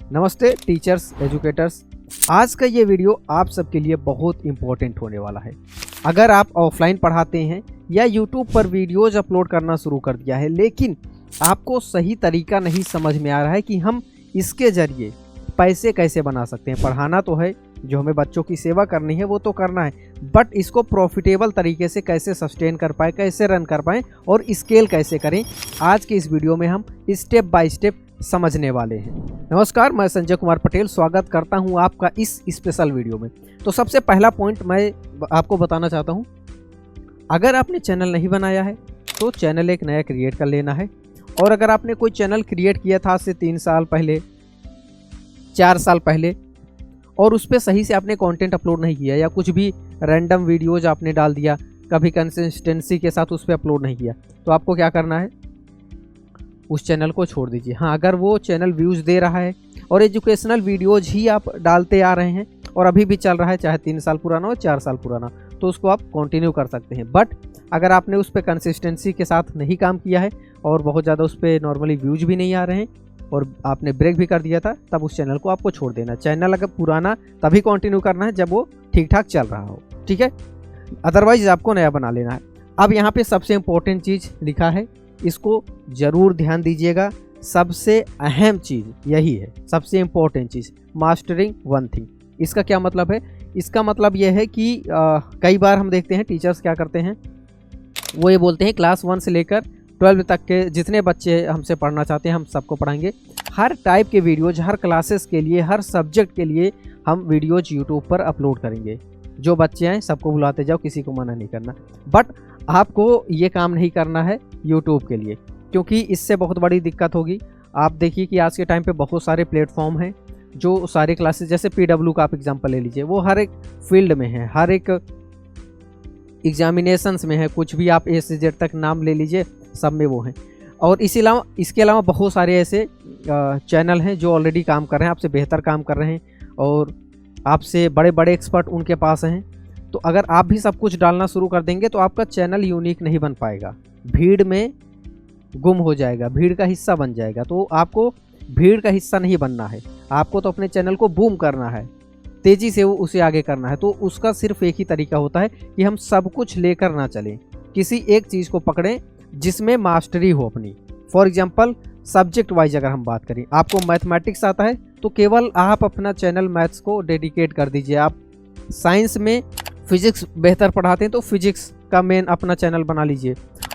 नमस्ते teachers, educators. आज का ये वीडियो आप सबके लिए बहुत इम्पोर्टेंट होने वाला है। अगर आप ऑफलाइन पढ़ाते हैं या यूट्यूब पर वीडियोज अपलोड करना शुरू कर दिया है, लेकिन आपको सही तरीका नहीं समझ में आ रहा है कि हम इसके ज़रिए पैसे कैसे बना सकते हैं। पढ़ाना तो है, जो हमें बच्चों की सेवा करनी है वो तो करना है, बट इसको प्रॉफिटेबल तरीके से कैसे सस्टेन कर पाएँ, कैसे रन कर पाएँ और स्केल कैसे करें, आज के इस वीडियो में हम स्टेप बाय स्टेप समझने वाले हैं। नमस्कार, मैं संजय कुमार पटेल स्वागत करता हूं आपका इस स्पेशल वीडियो में। तो सबसे पहला पॉइंट मैं आपको बताना चाहता हूं, अगर आपने चैनल नहीं बनाया है तो चैनल एक नया क्रिएट कर लेना है। और अगर आपने कोई चैनल क्रिएट किया था आज से 3 साल पहले, 4 साल पहले, और उस पर सही से आपने कंटेंट अपलोड नहीं किया या कुछ भी रैंडम वीडियोज आपने डाल दिया, कभी कंसिस्टेंसी के साथ उस पर अपलोड नहीं किया, तो आपको क्या करना है, उस चैनल को छोड़ दीजिए। हाँ, अगर वो चैनल व्यूज़ दे रहा है और एजुकेशनल वीडियोज ही आप डालते आ रहे हैं और अभी भी चल रहा है, चाहे 3 साल पुराना हो 4 साल पुराना, तो उसको आप कंटिन्यू कर सकते हैं। बट अगर आपने उस पर कंसिस्टेंसी के साथ नहीं काम किया है और बहुत ज़्यादा उस पर नॉर्मली व्यूज भी नहीं आ रहे हैं और आपने ब्रेक भी कर दिया था, तब उस चैनल को आपको छोड़ देना। चैनल अगर पुराना तभी कंटिन्यू करना है जब वो ठीक ठाक चल रहा हो, ठीक है। अदरवाइज आपको नया बना लेना है। अब यहाँ पे सबसे इम्पोर्टेंट चीज़ लिखा है, इसको ज़रूर ध्यान दीजिएगा। सबसे अहम चीज़ यही है, सबसे इम्पोर्टेंट चीज़, मास्टरिंग वन थिंग। इसका क्या मतलब है? इसका मतलब यह है कि कई बार हम देखते हैं टीचर्स क्या करते हैं, वो ये बोलते हैं क्लास 1 से लेकर 12 तक के जितने बच्चे हमसे पढ़ना चाहते हैं हम सबको पढ़ाएंगे। हर टाइप के वीडियोज, हर क्लासेस के लिए, हर सब्जेक्ट के लिए हम वीडियोज यूट्यूब पर अपलोड करेंगे। जो बच्चे हैं सबको बुलाते जाओ, किसी को मना नहीं करना। बट आपको ये काम नहीं करना है यूट्यूब के लिए, क्योंकि इससे बहुत बड़ी दिक्कत होगी। आप देखिए कि आज के टाइम पे बहुत सारे प्लेटफॉर्म हैं जो सारे क्लासेस, जैसे PW का आप एग्जांपल ले लीजिए, वो हर एक फील्ड में है, हर एक एग्जामिनेशंस में है, कुछ भी आप A से Z तक नाम ले लीजिए, सब में वो हैं। और इसके अलावा बहुत सारे ऐसे चैनल हैं जो ऑलरेडी काम कर रहे हैं, आपसे बेहतर काम कर रहे हैं और आपसे बड़े बड़े एक्सपर्ट उनके पास हैं। तो अगर आप भी सब कुछ डालना शुरू कर देंगे तो आपका चैनल यूनिक नहीं बन पाएगा, भीड़ में गुम हो जाएगा, भीड़ का हिस्सा बन जाएगा। तो आपको भीड़ का हिस्सा नहीं बनना है, आपको तो अपने चैनल को बूम करना है, तेज़ी से उसे आगे करना है। तो उसका सिर्फ एक ही तरीका होता है कि हम सब कुछ लेकर ना चलें, किसी एक चीज़ को पकड़ें जिसमें मास्टरी हो अपनी। फॉर एग्जाम्पल सब्जेक्ट वाइज अगर हम बात करें, आपको मैथमेटिक्स आता है तो केवल आप अपना चैनल मैथ्स को डेडिकेट कर दीजिए। आप साइंस में फिजिक्स बेहतर पढ़ाते हैं तो फिजिक्स का मेन अपना चैनल बना लीजिए।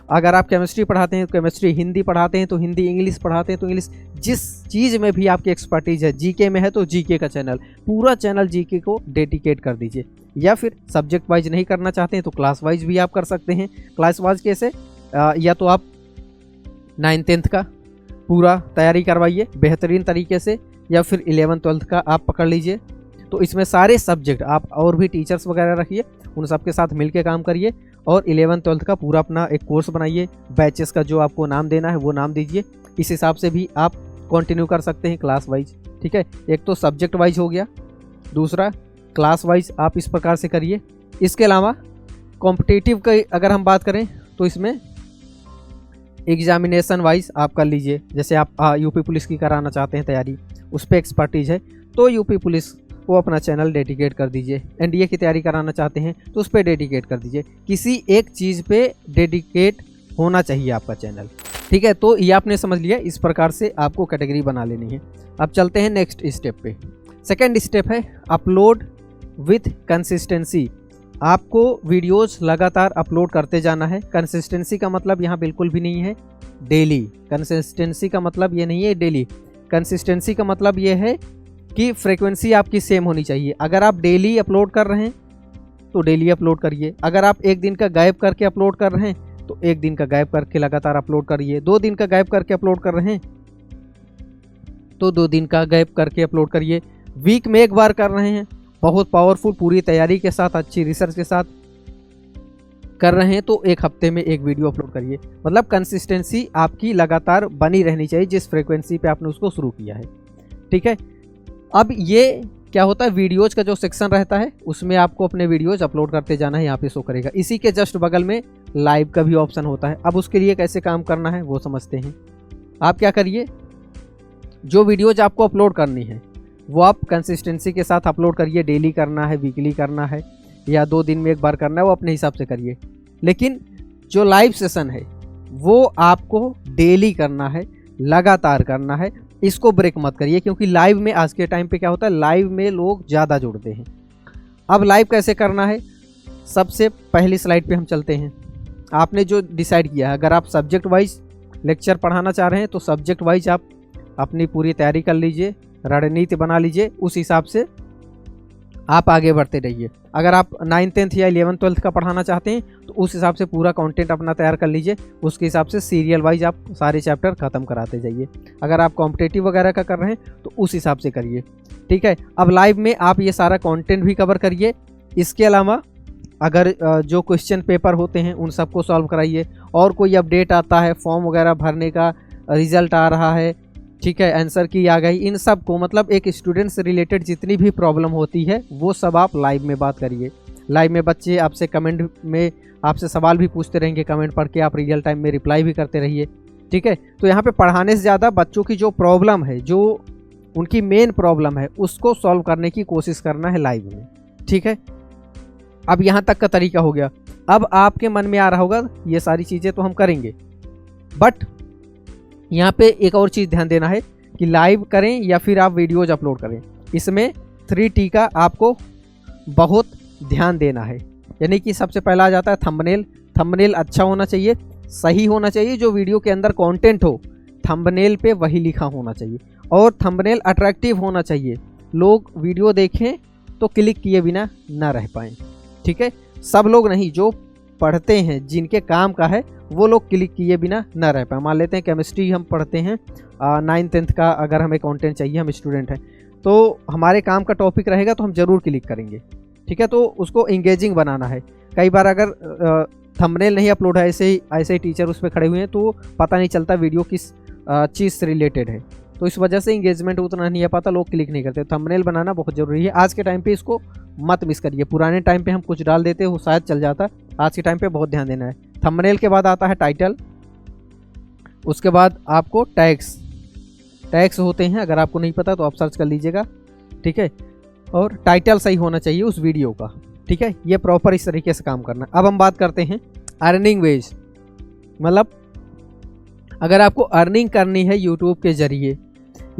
अगर आप केमिस्ट्री पढ़ाते हैं तो केमिस्ट्री, हिंदी पढ़ाते हैं तो हिंदी, इंग्लिश पढ़ाते हैं तो इंग्लिश, जिस चीज़ में भी आपकी एक्सपर्टीज है, जीके में है तो जीके का चैनल, पूरा चैनल जीके को डेडिकेट कर दीजिए। या फिर सब्जेक्ट वाइज नहीं करना चाहते हैं तो क्लास वाइज भी आप कर सकते हैं। क्लास वाइज कैसे? या तो आप 9th-10th का पूरा तैयारी करवाइए बेहतरीन तरीके से, या फिर 11th-12th का आप पकड़ लीजिए। तो इसमें सारे सब्जेक्ट आप और भी टीचर्स वगैरह रखिए, उन सब के साथ मिलके काम करिए और 11th-12th का पूरा अपना एक कोर्स बनाइए। बैचेस का जो आपको नाम देना है वो नाम दीजिए। इस हिसाब से भी आप कंटिन्यू कर सकते हैं क्लास वाइज, ठीक है। एक तो सब्जेक्ट वाइज हो गया, दूसरा क्लास वाइज आप इस प्रकार से करिए। इसके अलावा कॉम्पिटिटिव की अगर हम बात करें तो इसमें एग्जामिनेशन वाइज आप कर लीजिए। जैसे आप यूपी पुलिस की कराना चाहते हैं तैयारी, उस पर एक्सपर्टीज है तो यूपी पुलिस को अपना चैनल डेडिकेट कर दीजिए। NDA की तैयारी कराना चाहते हैं तो उस पर डेडिकेट कर दीजिए। किसी एक चीज़ पे डेडिकेट होना चाहिए आपका चैनल, ठीक है। तो ये आपने समझ लिया, इस प्रकार से आपको कैटेगरी बना लेनी है। अब चलते हैं नेक्स्ट स्टेप पे। सेकेंड स्टेप है अपलोड विथ कंसिस्टेंसी। आपको वीडियोस लगातार अपलोड करते जाना है। कंसिस्टेंसी का मतलब यहाँ बिल्कुल भी नहीं है डेली। कंसिस्टेंसी का मतलब ये नहीं है डेली। कंसिस्टेंसी का मतलब ये है कि फ्रीक्वेंसी आपकी सेम होनी चाहिए। अगर आप डेली अपलोड कर रहे हैं तो डेली अपलोड करिए। अगर आप एक दिन का गैप करके अपलोड कर रहे हैं तो एक दिन का गैप करके लगातार अपलोड करिए। 2 दिन का गैप करके अपलोड कर रहे हैं तो 2 दिन का गैप करके अपलोड करिए। वीक में एक बार कर रहे हैं, बहुत पावरफुल पूरी तैयारी के साथ, अच्छी रिसर्च के साथ कर रहे हैं तो 1 हफ्ते में एक वीडियो अपलोड करिए। मतलब कंसिस्टेंसी आपकी लगातार बनी रहनी चाहिए जिस फ्रीक्वेंसी पे आपने उसको शुरू किया है, ठीक है। अब ये क्या होता है, वीडियोज़ का जो सेक्शन रहता है उसमें आपको अपने वीडियोज़ अपलोड करते जाना है, यहाँ पे शो करेगा। इसी के जस्ट बगल में लाइव का भी ऑप्शन होता है। अब उसके लिए कैसे काम करना है वो समझते हैं। आप क्या करिए, जो वीडियोज आपको अपलोड करनी है वो आप कंसिस्टेंसी के साथ अपलोड करिए। डेली करना है, वीकली करना है या 2 दिन में एक बार करना है, वो अपने हिसाब से करिए। लेकिन जो लाइव सेशन है वो आपको डेली करना है, लगातार करना है। इसको ब्रेक मत करिए, क्योंकि लाइव में आज के टाइम पे क्या होता है, लाइव में लोग ज़्यादा जुड़ते हैं। अब लाइव कैसे करना है, सबसे पहली स्लाइड पे हम चलते हैं। आपने जो डिसाइड किया है, अगर आप सब्जेक्ट वाइज लेक्चर पढ़ाना चाह रहे हैं तो सब्जेक्ट वाइज आप अपनी पूरी तैयारी कर लीजिए, रणनीति बना लीजिए, उस हिसाब से आप आगे बढ़ते रहिए। अगर आप 9th 10th या 11th 12th का पढ़ाना चाहते हैं तो उस हिसाब से पूरा कंटेंट अपना तैयार कर लीजिए, उसके हिसाब से सीरियल वाइज आप सारे चैप्टर ख़त्म कराते जाइए। अगर आप कॉम्पिटेटिव वगैरह का कर रहे हैं तो उस हिसाब से करिए, ठीक है। अब लाइव में आप ये सारा कंटेंट भी कवर करिए। इसके अलावा अगर जो क्वेश्चन पेपर होते हैं उन सबको सॉल्व कराइए, और कोई अपडेट आता है, फॉर्म वगैरह भरने का रिजल्ट आ रहा है, ठीक है, आंसर की आ गई, इन सब को मतलब एक स्टूडेंट से रिलेटेड जितनी भी प्रॉब्लम होती है वो सब आप लाइव में बात करिए। लाइव में बच्चे आपसे कमेंट में आपसे सवाल भी पूछते रहेंगे, कमेंट पढ़ के आप रियल टाइम में रिप्लाई भी करते रहिए, ठीक है। तो यहाँ पे पढ़ाने से ज़्यादा बच्चों की जो प्रॉब्लम है, जो उनकी मेन प्रॉब्लम है, उसको सॉल्व करने की कोशिश करना है लाइव में, ठीक है। अब यहाँ तक का तरीका हो गया। अब आपके मन में आ रहा होगा ये सारी चीज़ें तो हम करेंगे, बट यहाँ पे एक और चीज़ ध्यान देना है कि लाइव करें या फिर आप वीडियोज अपलोड करें, इसमें 3T का आपको बहुत ध्यान देना है। यानी कि सबसे पहला आ जाता है थंबनेल। थंबनेल अच्छा होना चाहिए, सही होना चाहिए, जो वीडियो के अंदर कंटेंट हो थंबनेल पे वही लिखा होना चाहिए, और थंबनेल अट्रैक्टिव होना चाहिए। लोग वीडियो देखें तो क्लिक किए बिना ना रह पाएँ, ठीक है। सब लोग नहीं, जो पढ़ते हैं, जिनके काम का है, वो लोग क्लिक किए बिना ना रह पाए। मान लेते हैं केमिस्ट्री हम पढ़ते हैं 9th 10th का, अगर हमें कंटेंट चाहिए, हम स्टूडेंट हैं, तो हमारे काम का टॉपिक रहेगा तो हम ज़रूर क्लिक करेंगे, ठीक है। तो उसको इंगेजिंग बनाना है। कई बार अगर थंबनेल नहीं अपलोड है, ऐसे ही टीचर उस पर खड़े हुए हैं तो पता नहीं चलता वीडियो किस चीज़ से रिलेटेड है, तो इस वजह से इंगेजमेंट उतना नहीं आ पाता, लोग क्लिक नहीं करते। थंबनेल बनाना बहुत ज़रूरी है। आज के टाइम पे इसको मत मिस करिए। पुराने टाइम पे हम कुछ डाल देते वो शायद चल जाता, आज के टाइम पे बहुत ध्यान देना है। थंबनेल के बाद आता है टाइटल, उसके बाद आपको टैग्स होते हैं, अगर आपको नहीं पता तो आप सर्च कर लीजिएगा, ठीक है। और टाइटल सही होना चाहिए उस वीडियो का, ठीक है। ये प्रॉपर इस तरीके से काम करना। अब हम बात करते हैं अर्निंग वेज, मतलब अगर आपको अर्निंग करनी है यूट्यूब के ज़रिए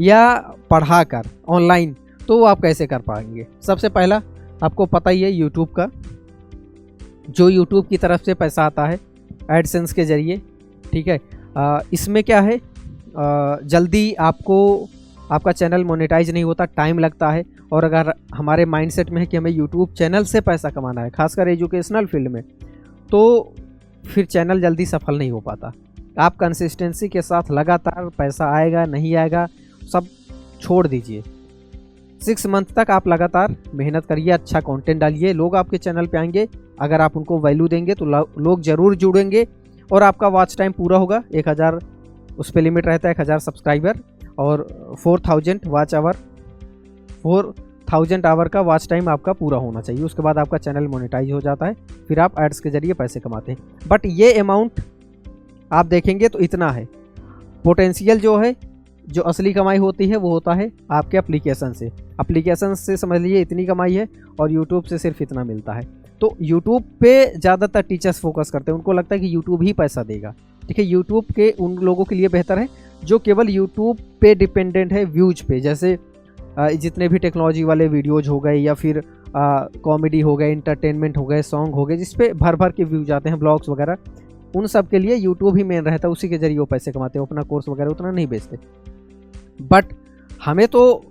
या पढ़ाकर ऑनलाइन, तो वो आप कैसे कर पाएंगे। सबसे पहला आपको पता ही है यूट्यूब का, जो यूट्यूब की तरफ से पैसा आता है एडसेंस के ज़रिए, ठीक है। इसमें क्या है, जल्दी आपका चैनल मोनेटाइज नहीं होता, टाइम लगता है। और अगर हमारे माइंडसेट में है कि हमें यूट्यूब चैनल से पैसा कमाना है, खासकर एजुकेशनल फील्ड में, तो फिर चैनल जल्दी सफल नहीं हो पाता। आप कंसिस्टेंसी के साथ लगातार, पैसा आएगा नहीं आएगा सब छोड़ दीजिए, 6 मंथ तक आप लगातार मेहनत करिए, अच्छा कंटेंट डालिए, लोग आपके चैनल पे आएंगे। अगर आप उनको वैल्यू देंगे तो लोग ज़रूर जुड़ेंगे और आपका वॉच टाइम पूरा होगा। 1000 उस पर लिमिट रहता है, 1000 सब्सक्राइबर, और 4000 वॉच आवर, 4000 आवर का वॉच टाइम आपका पूरा होना चाहिए। उसके बाद आपका चैनल मोनेटाइज हो जाता है, फिर आप एड्स के ज़रिए पैसे कमाते हैं। बट ये अमाउंट आप देखेंगे तो इतना है। पोटेंशियल जो है, जो असली कमाई होती है वो होता है आपके एप्लीकेशन से समझ लीजिए इतनी कमाई है, और यूट्यूब से सिर्फ इतना मिलता है। तो यूट्यूब पे ज़्यादातर टीचर्स फोकस करते हैं, उनको लगता है कि यूट्यूब ही पैसा देगा, ठीक है। यूट्यूब के उन लोगों के लिए बेहतर है जो केवल यूट्यूब पे डिपेंडेंट है, व्यूज पे, जैसे जितने भी टेक्नोलॉजी वाले वीडियोज हो गए, या फिर कॉमेडी हो गए, इंटरटेनमेंट हो गए, सॉन्ग हो गए, जिस पे भर के व्यूज आते हैं, ब्लॉग्स वगैरह, उन सब के लिए यूट्यूब ही मेन रहता है, उसी के जरिए वो पैसे कमाते हैं। अपना कोर्स वगैरह उतना नहीं बेचते। बट हमें तो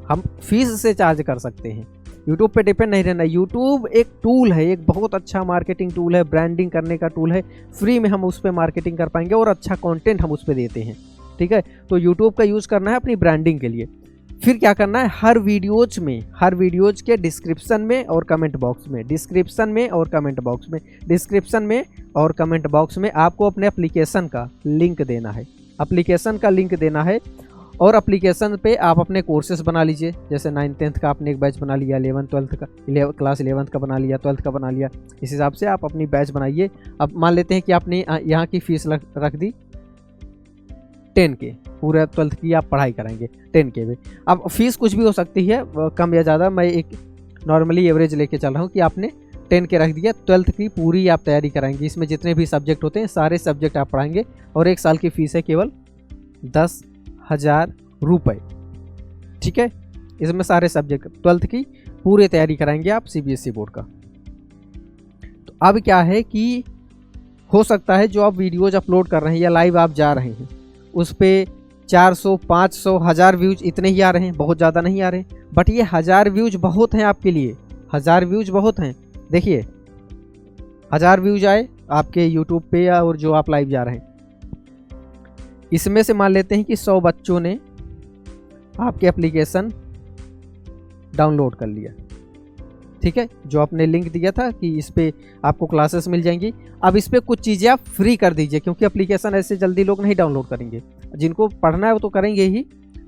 हम फीस से चार्ज कर सकते हैं, यूट्यूब पे डिपेंड नहीं रहना। यूट्यूब एक टूल है, एक बहुत अच्छा मार्केटिंग टूल है, ब्रांडिंग करने का टूल है। फ्री में हम उस पर मार्केटिंग कर पाएंगे और अच्छा कंटेंट हम उस पर देते हैं, ठीक है। तो यूट्यूब का यूज़ करना है अपनी ब्रांडिंग के लिए। फिर क्या करना है, हर वीडियोज के डिस्क्रिप्शन में और कमेंट बॉक्स में आपको अपने एप्लीकेशन का लिंक देना है। और एप्लीकेशन पे आप अपने कोर्सेज बना लीजिए, जैसे 9th 10th का आपने एक बैच बना लिया, 11th 12th का, क्लास 11th का बना लिया, 12th का बना लिया, इस हिसाब से आप अपनी बैच बनाइए। अब मान लेते हैं कि आपने यहाँ की फ़ीस रख दी 10 के, पूरा 12th की आप पढ़ाई कराएंगे 10 के में। अब फीस कुछ भी हो सकती है, कम या ज़्यादा, मैं एक नॉर्मली एवरेज लेके चल रहा हूँ कि आपने 10 के रख दिया। 12th की पूरी आप तैयारी कराएंगे, इसमें जितने भी सब्जेक्ट होते हैं सारे सब्जेक्ट आप पढ़ाएंगे, और 1 साल की फ़ीस है केवल 10,000 रुपये। ठीक है, इसमें सारे सब्जेक्ट 12th की पूरी तैयारी कराएंगे आप CBSE बोर्ड का। तो अब क्या है कि हो सकता है जो आप वीडियोज अपलोड कर रहे हैं या लाइव आप जा रहे हैं उस पर 400, 500, 1000 व्यूज इतने ही आ रहे हैं, बहुत ज़्यादा नहीं आ रहे हैं। बट ये 1000 व्यूज बहुत हैं आपके लिए, 1000 व्यूज बहुत हैं। देखिए 1000 व्यूज आए आपके यूट्यूब पे या और जो आप लाइव जा रहे हैं, इसमें से मान लेते हैं कि 100 बच्चों ने आपके एप्लीकेशन डाउनलोड कर लिया। ठीक है, जो आपने लिंक दिया था कि इस पर आपको क्लासेस मिल जाएंगी, अब इस पर कुछ चीज़ें आप फ्री कर दीजिए, क्योंकि एप्लीकेशन ऐसे जल्दी लोग नहीं डाउनलोड करेंगे। जिनको पढ़ना है वो तो करेंगे ही,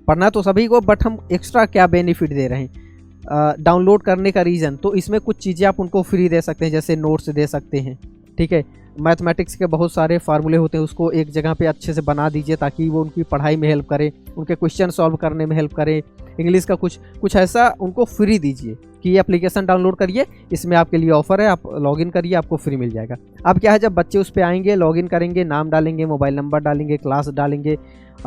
पढ़ना तो सभी को, बट हम एक्स्ट्रा क्या बेनिफिट दे रहे हैं डाउनलोड करने का रीज़न, तो इसमें कुछ चीज़ें आप उनको फ्री दे सकते हैं, जैसे नोट्स दे सकते हैं। ठीक है, मैथमेटिक्स के बहुत सारे फार्मूले होते हैं, उसको एक जगह पे अच्छे से बना दीजिए ताकि वो उनकी पढ़ाई में हेल्प करे, उनके क्वेश्चन सॉल्व करने में हेल्प करे। इंग्लिश का कुछ ऐसा उनको फ्री दीजिए कि ये एप्लीकेशन डाउनलोड करिए, इसमें आपके लिए ऑफर है, आप लॉगिन करिए, आपको फ्री मिल जाएगा। अब क्या है, जब बच्चे उस पर आएंगे, लॉगिन करेंगे, नाम डालेंगे, मोबाइल नंबर डालेंगे, क्लास डालेंगे,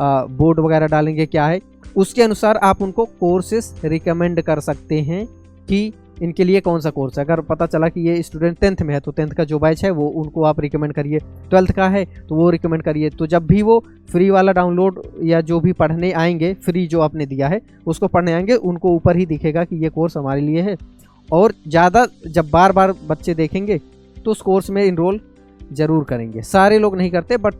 बोर्ड वगैरह डालेंगे, क्या है उसके अनुसार आप उनको कोर्सेस रिकमेंड कर सकते हैं कि इनके लिए कौन सा कोर्स है। अगर पता चला कि ये स्टूडेंट 10th में है तो 10th का जो बैच है वो उनको आप रिकमेंड करिए, 12th का है तो वो रिकमेंड करिए। तो जब भी वो फ्री वाला डाउनलोड या जो भी पढ़ने आएंगे, फ्री जो आपने दिया है उसको पढ़ने आएंगे, उनको ऊपर ही दिखेगा कि ये कोर्स हमारे लिए है। और ज़्यादा जब बार बार बच्चे देखेंगे तो उस कोर्स में इनरोल ज़रूर करेंगे। सारे लोग नहीं करते, बट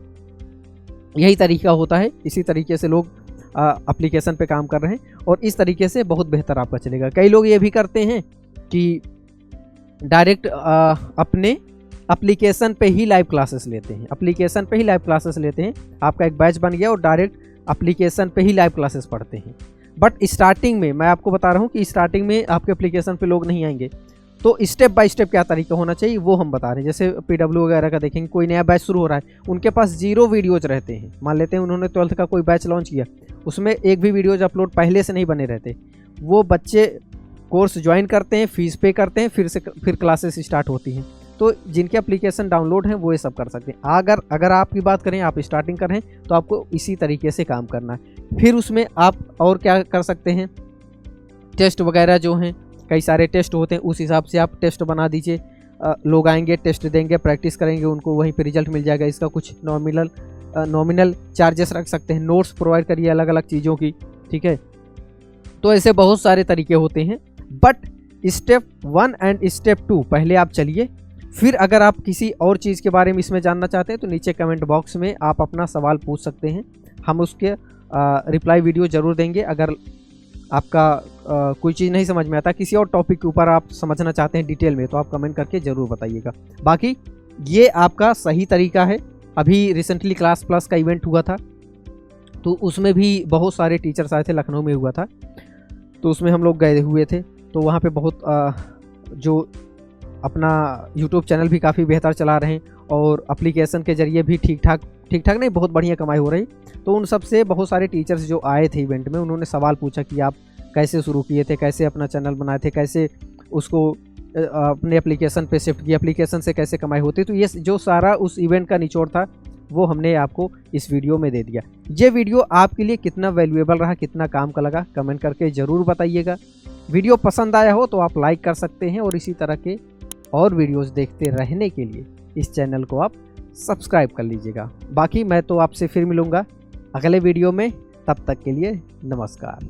यही तरीका होता है, इसी तरीके से लोग एप्लीकेशन पे काम कर रहे हैं और इस तरीके से बहुत बेहतर आपका चलेगा। कई लोग ये भी करते हैं कि डायरेक्ट अपने एप्लीकेशन पे ही लाइव क्लासेस लेते हैं, एप्लीकेशन पे ही लाइव क्लासेस लेते हैं। आपका एक बैच बन गया और डायरेक्ट एप्लीकेशन पे ही लाइव क्लासेस पढ़ते हैं। बट स्टार्टिंग में मैं आपको बता रहा हूँ कि स्टार्टिंग में आपके एप्लीकेशन पे लोग नहीं आएंगे, तो स्टेप बाय स्टेप क्या तरीका होना चाहिए वो हम बता रहे हैं। जैसे PW वगैरह का देखेंगे, कोई नया बैच शुरू हो रहा है, उनके पास 0 वीडियोज रहते हैं। मान लेते हैं उन्होंने 12th का कोई बैच लॉन्च किया, उसमें एक भी वीडियोज अपलोड पहले से नहीं बने रहते। वो बच्चे कोर्स ज्वाइन करते हैं, फीस पे करते हैं, फिर क्लासेस स्टार्ट होती हैं। तो जिनके एप्लीकेशन डाउनलोड हैं वो ये सब कर सकते हैं। अगर आपकी बात करें, आप स्टार्टिंग कर रहे हैं तो आपको इसी तरीके से काम करना है। फिर उसमें आप और क्या कर सकते हैं, टेस्ट वगैरह जो हैं, कई सारे टेस्ट होते हैं, उस हिसाब से आप टेस्ट बना दीजिए। लोग आएंगे, टेस्ट देंगे, प्रैक्टिस करेंगे, उनको वहीं पे रिजल्ट मिल जाएगा। इसका कुछ नॉमिनल चार्जेस रख सकते हैं। नोट्स प्रोवाइड करिए अलग अलग चीज़ों की। ठीक है, तो ऐसे बहुत सारे तरीके होते हैं। बट स्टेप 1 एंड स्टेप 2 पहले आप चलिए, फिर अगर आप किसी और चीज़ के बारे में इसमें जानना चाहते हैं तो नीचे कमेंट बॉक्स में आप अपना सवाल पूछ सकते हैं, हम उसके रिप्लाई वीडियो ज़रूर देंगे। अगर आपका कोई चीज़ नहीं समझ में आता, किसी और टॉपिक के ऊपर आप समझना चाहते हैं डिटेल में, तो आप कमेंट करके ज़रूर बताइएगा। बाकी ये आपका सही तरीका है। अभी रिसेंटली क्लास प्लस का इवेंट हुआ था, तो उसमें भी बहुत सारे टीचर्स आए थे, लखनऊ में हुआ था, तो उसमें हम लोग गए हुए थे। तो वहाँ पे बहुत जो अपना यूट्यूब चैनल भी काफ़ी बेहतर चला रहे हैं और एप्लीकेशन के ज़रिए भी ठीक ठाक नहीं, बहुत बढ़िया कमाई हो रही। तो उन सब से बहुत सारे टीचर्स जो आए थे इवेंट में, उन्होंने सवाल पूछा कि आप कैसे शुरू किए थे, कैसे अपना चैनल बनाए थे, कैसे उसको अपने एप्लीकेशन पे शिफ्ट किया, एप्लीकेशन से कैसे कमाई होती। तो ये जो सारा उस इवेंट का निचोड़ था वो हमने आपको इस वीडियो में दे दिया। ये वीडियो आपके लिए कितना वैल्यूएबल रहा, कितना काम का लगा, कमेंट करके ज़रूर बताइएगा। वीडियो पसंद आया हो तो आप लाइक कर सकते हैं और इसी तरह के और वीडियोस देखते रहने के लिए इस चैनल को आप सब्सक्राइब कर लीजिएगा। बाकी मैं तो आपसे फिर मिलूँगा अगले वीडियो में, तब तक के लिए नमस्कार।